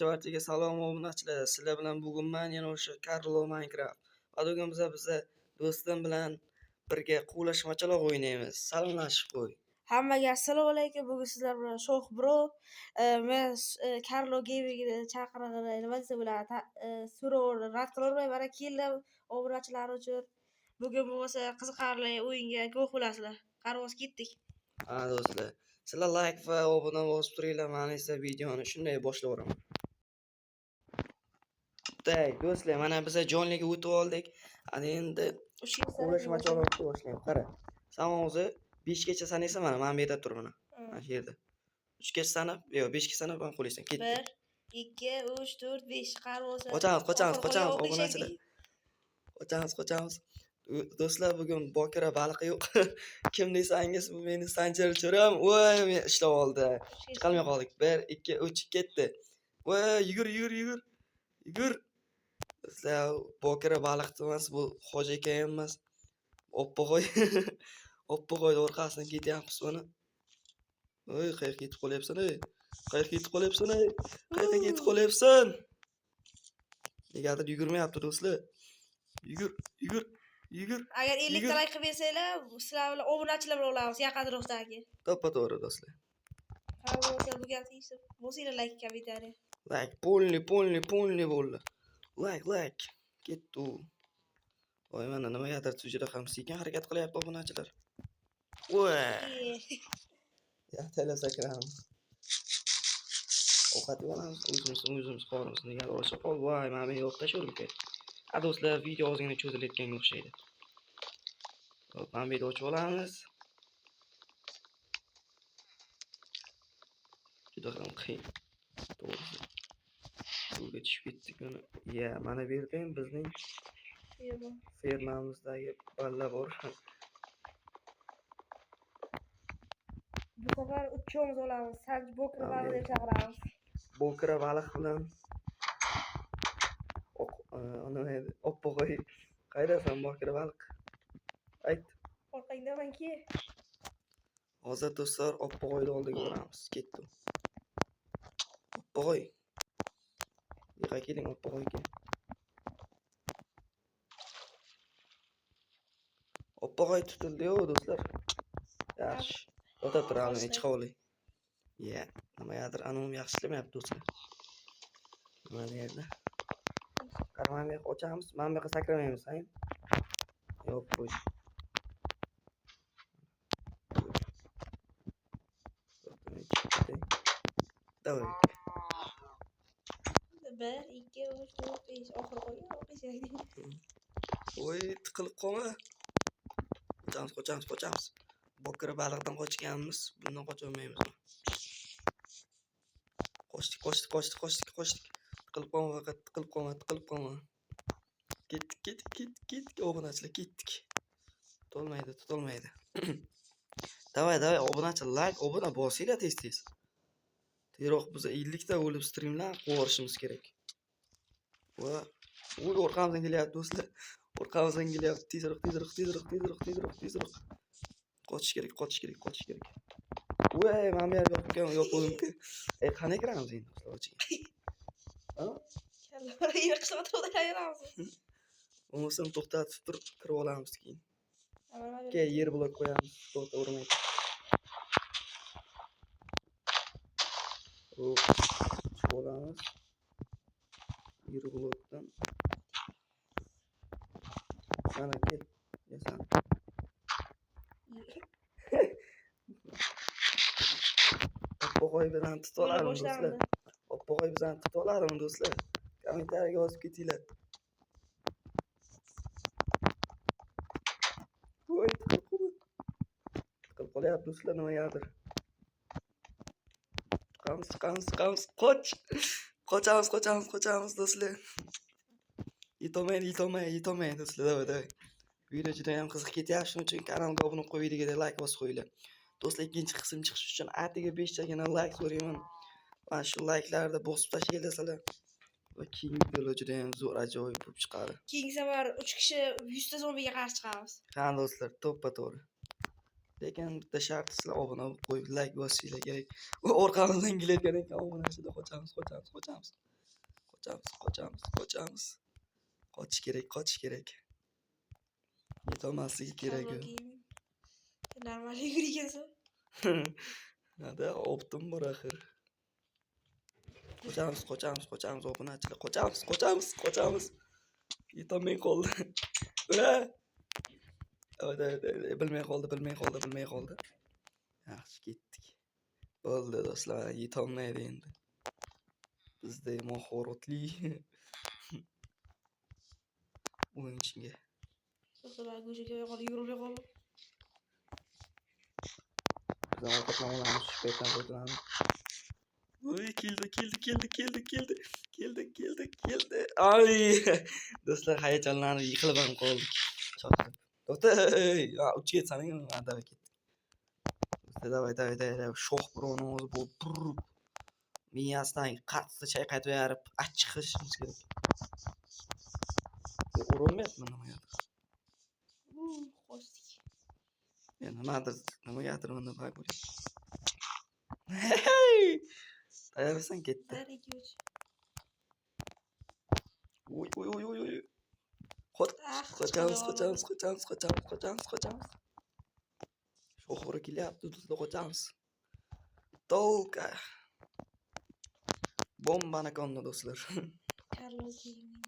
Barchaga salom obunachilar. Sizlar bilan bugun men yana o'sha Carlo Minecraft. Bugun biza do'stim bilan birga quvlashmachoq o'ynaymiz. Salomlashib qo'y. Hammaga assalomu alaykum. Bugun sizlar bilan Shoh bro, men Carlo Gaming'ni chaqirig'ini nima desa bo'ladi, so'rovni rad qilolmayman. Mana keldim obunachilar uchun. Bugun bo'lsa qiziqarli o'yinga guvoh bo'lasizlar. Qarvoz ketdik. Ha do'stlar, sizlar like va obuna bosib turinglar. Men esa videoni shunday boshlayveraman. Tak, do'stlar, mana biz jonliga o'tib oldik. Ana endi quvlashmachoqni boshlaymiz. Qara. Sen o'zi 5 gacha sanaysan, mana men bu yerda turibman. Mana shu yerda. 3 gacha sanab, yo'q 5 ga sanab men qo'laysan. Ketdi. 1 2 3 4 5 qarvoz. Qochamiz obunachilar. Qochamiz. Do'stlar, bugun bokira baliq yo'q. Kim desangiz, bu meni sanjar cho'ram. Voy, men ishlab oldi. Chiqolmay qoldik. 1 2 3 ketdi. Voy, yugur. Do'stlar, bokira baliq emas, bu xo'ja aka emas. Oppo'g'oy. Oppo'g'oy orqasidan ketyapmiz buni. Voy, qayerga ketib qolyapsan, ey? Qayerga ketib qolyapsan? Negadir yugurmayapti do'stlar. Yugur. Agar 50 ta like qilib bersanglar, sizlar bilan obunachilar bilan olamiz yaqinroqdagi. To'g'ri do'stlar. Qarvoz bu gapni eshitib, bosinglar like kommentariy. Like, polni bo'ldi. Like. Ketdi. Voy, mana nimagadir juda ham sekin harakat qilyapti obunachilar. Voy. Ya, telesakramiz. Ovqat olamiz, o'zimiz qolamiz. Nega o'sha qol? Voy, men bu yoqda sho'rlik. Do'stlar, video ozgina cho'zilayotganga o'xshaydi. Hop, men bu yerda ochib olamiz. Juda ham qiyin. To'g'ri. Suvga tushib ketdik mana. Ya, mana bu yerda ham bizning fermamizdagi balla bor. Bu safar uchimiz olamiz. Sanj bokira baliq deb chaqiramiz. Bokira baliq bilan Oppo'g'oy. Qaydasan bokira baliq? Ayt. Orqangdamanki. Hozir do'stlar, Oppo'g'oyni oldiga boramiz. Ketdim. Oppo'g'oy. Yo'q, keling Oppo'g'oyga. Oppo'g'oy tutildi-yu do'stlar. Yaxshi. O'ta turamiz, chiqa olay. Ya, nimagadir anom yaxshi ishlamayapti do'stlar. Mana bu yerda. Qarmay ochamiz. Men bu yoqqa sakramaymiz, ha? Yo'q, qo'y. Davay. 1 2 3 4 5 oxiri qo'ying. Voy, tiqilib qolma. Qochamiz. Bokira baliqdan qochganmiz, bundan qocha olmaymiz. Qochdik. Tiqilib qolma. Ketdik. Obunachilar ketdik. Tutolmaydi. Davay, obunachilar, like, obuna bosinglar tez. Tezroq biz 50 ta o'lib streamlar qo'yishimiz kerak. Va orqamizdan kelyapti do'stlar. Tezroq. Qochish kerak. Voy, men bu yerga yo'qoldim. Qani kiramiz endi do'stlar ichiga? Ha? Kallar yirqishib o'tiramiz. O'zim to'xtatib turib kirib olamiz keyin. Keyin yer blok qo'yamiz, to'xta urmaydi. Hop, olamiz. Yer blokdan. Mana kel, yasan. Oppo'g'oy bilan tutolarim do'stlar. Oppo'g'oy bilan tutolarim do'stlar. Kommentariyaga yozib ketinglar. Voy, tiqilib qolyapti do'stlar, nimagadir. Chiqamiz. Qochamiz do'stlar. Yetolmay do'stlar, davay. Video juda ham qiziq ketyapti, shuning uchun kanalga obuna qo'yib, videoga like bosib qo'yinglar. Do'stlar, ikkinchi qism chiqish uchun atiga 5 tagina like so'rayman. Mana shu like'larni bosib tashlanglar. Va keyingi videolar juda ham zo'r, ajoyib bo'lib chiqadi. Keyingi safar 3 kishi 100 ta zombiga qarshi chiqamiz. Ha do'stlar, to'g'ri. Lekin bitta shart, sizlar obuna qo'yib, like bosishinglar kerak. Va orqamizdan kelayotgan ekan obunachilar, qochamiz. qochamiz. Qochish kerak. Yetolmasligi kerak. Carlo Gaming. Normal yugurib ekansan. Nada, optim bor axir. Qochamiz, obunachilar. Qochamiz. Yetolmay qoldi. Bilmay qoldi. Yaxshi ketdik. Bo'ldi do'stlar, yetolmaydi endi. Bizda mahoratli o'yinchiga. Do'stlar, go'shaga qolib yugurib qoldi. Biz ovqatlanamiz, shu paytdan foydalanib. Voy, keldi. Ay! Do'stlar, hayajonlanib yiqilib ham qoldik. Chaqirib. Do'stlar, uch ketsaning, davay ketdik. Davay. Shoh birovni o'zi bu miyasidan qattiq chayqatib yarib, achchiq qilishimiz kerak. Urinmayapman nimaga? Qochdik. Nimagadir bunda bak bo'lyapti. Tayyorsan ketdi. Dari ko'ch. Oy. Qochamiz. Sho'xbiri kelyapti, do'stlar, qochamiz. Tolka. Bombani konda do'stlar. Carlo Gaming.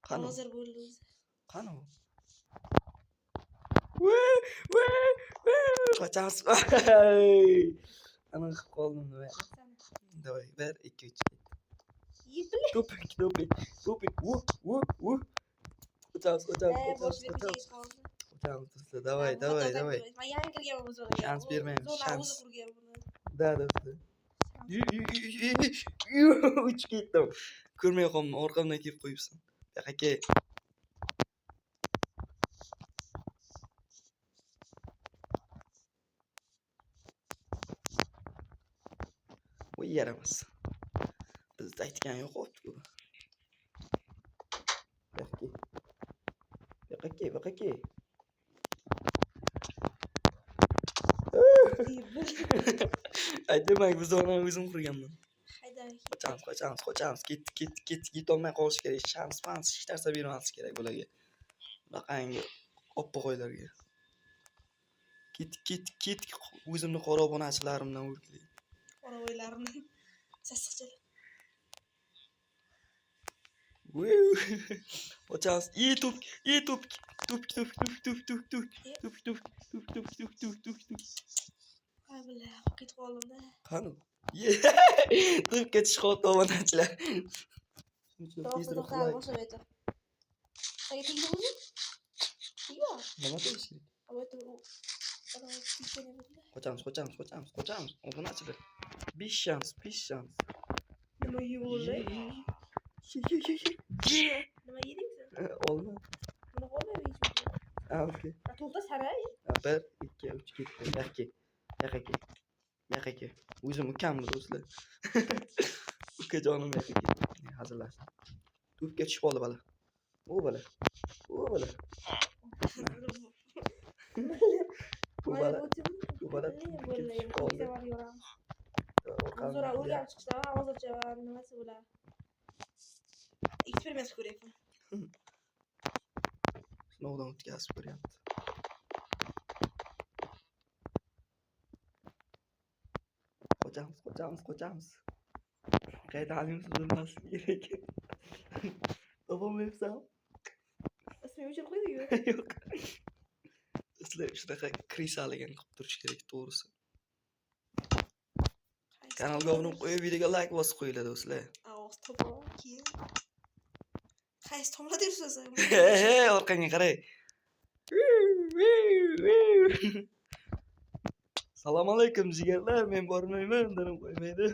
Qani? Hozir bo'ldi o'zi. Qani u? Qochamiz. Ana qilib qoldim nima? Davay, 1 2 3. Yipli. To'pik. Qochamiz. Do'stlar, davay. Men yangi kirganman bu zona. Shans bermaymiz, Zona shans. o'zi qurgan buni. Da do'stlar. Uch ketdim. Ko'rmay qoldim, orqamdan kelib qo'yibsan. Yo'q aka. Voy, yaramas. Bizda aytgan yo'q o'tdi. Yo'q aka. Aytmang, biz onam o'zim qurganman. Haydang. Qochamiz. Ketdik. Yetolmay qolish kerak. Shans hech narsa bermaslik kerak bularga. Bunaqangi oppa qo'ylarga. Ketdik. O'zimni qora obunachilarimdan o'rgilay. Qora o'ylarimni. Sassiqchalar. Qochamiz. To'p. Ay billah, ketib qoldim-da. Qani? Turib ketish qoldi obunachilar. To'xta, boshlab aytdim. Sen tegdi o'zi? Tegdi. Nima deyish kerak? Qochamiz. Obunachilar. 5 shans. Nima yeyoldi? Nima yeding sen? Olma. Buni qo'ymaymi hech kim? Okey. To'xta, saray. 1 2 3 ketdi. Yo'q aka. O'zim ukammi do'stlar. Ukajonim yo'q aka. Hazillashdim. To'pga tushib qoldi bola. U bola. Zo'ra o'rganib chiqishda hozircha nimasi bo'lar? Eksperiment ko'ryapman. Sinovdan o'tkazib ko'ryapti. Qochamiz. Qayta halimiz bo'lmasligi kerak. Topolmayapsan. Ismini o'chirib qo'ydingmi? Yo'q. Sizlar shunaqa krisaligan qilib turish kerak, to'g'risi. Kanalga obuna qo'yib, videoga like bosib qo'yinglar do'stlar. Og'iz to'pol keyin. Qaysi tomda deyapsiz sen? Orqangga qarang. Assalomu alaykum jigarlar, men bormayman, dedim qo'ymaydi.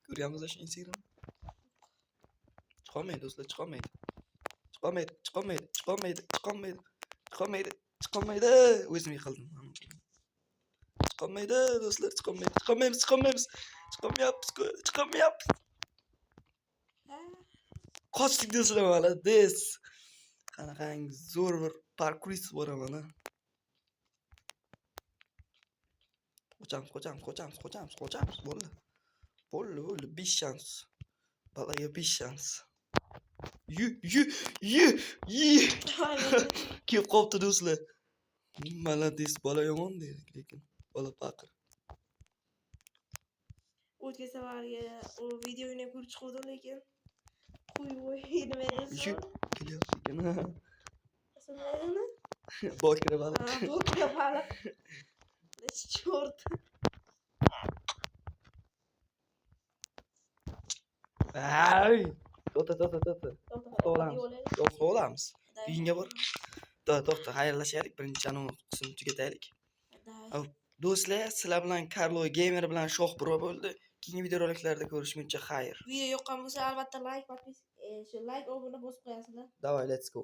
Ko'ryapmiz shu Instagram. Chiqolmaydi do'stlar, chiqolmaydi. O'zim yiqildim. Chiqolmaydi do'stlar, chiqolmaymiz. Qochdik do'stlar, молодец. Qanaqangi zo'r bir parkurist boraman ha. Qochamiz, bo'ldi. Bo'ldi, 5 shans. Balaga 5 shans. Yu. Kelib qopti do'stlar. Malades, bola yomon deydi, lekin bola paqir. O'tgan safargi o videoni ko'rib chiqdim lekin qo'y nima Shu deysan? kelyapti ekan. Aslida Bokira baliq. bokira baliq. Chort. Ay! To'xta. Olamiz. Yo'q, olamiz. Uyingga bor. To'xta, xayrlashaylik, birinchi qismni tugataylik. Do'stlar, sizlar bilan Karlo Gamer bilan Shoh Bro bo'ldi. Keyingi videoroliklarda ko'rishguncha xayr. Video yoqqan bo'lsa albatta like, podpis, shu like, obuna bosib qo'yasizlar. Давай, let's go.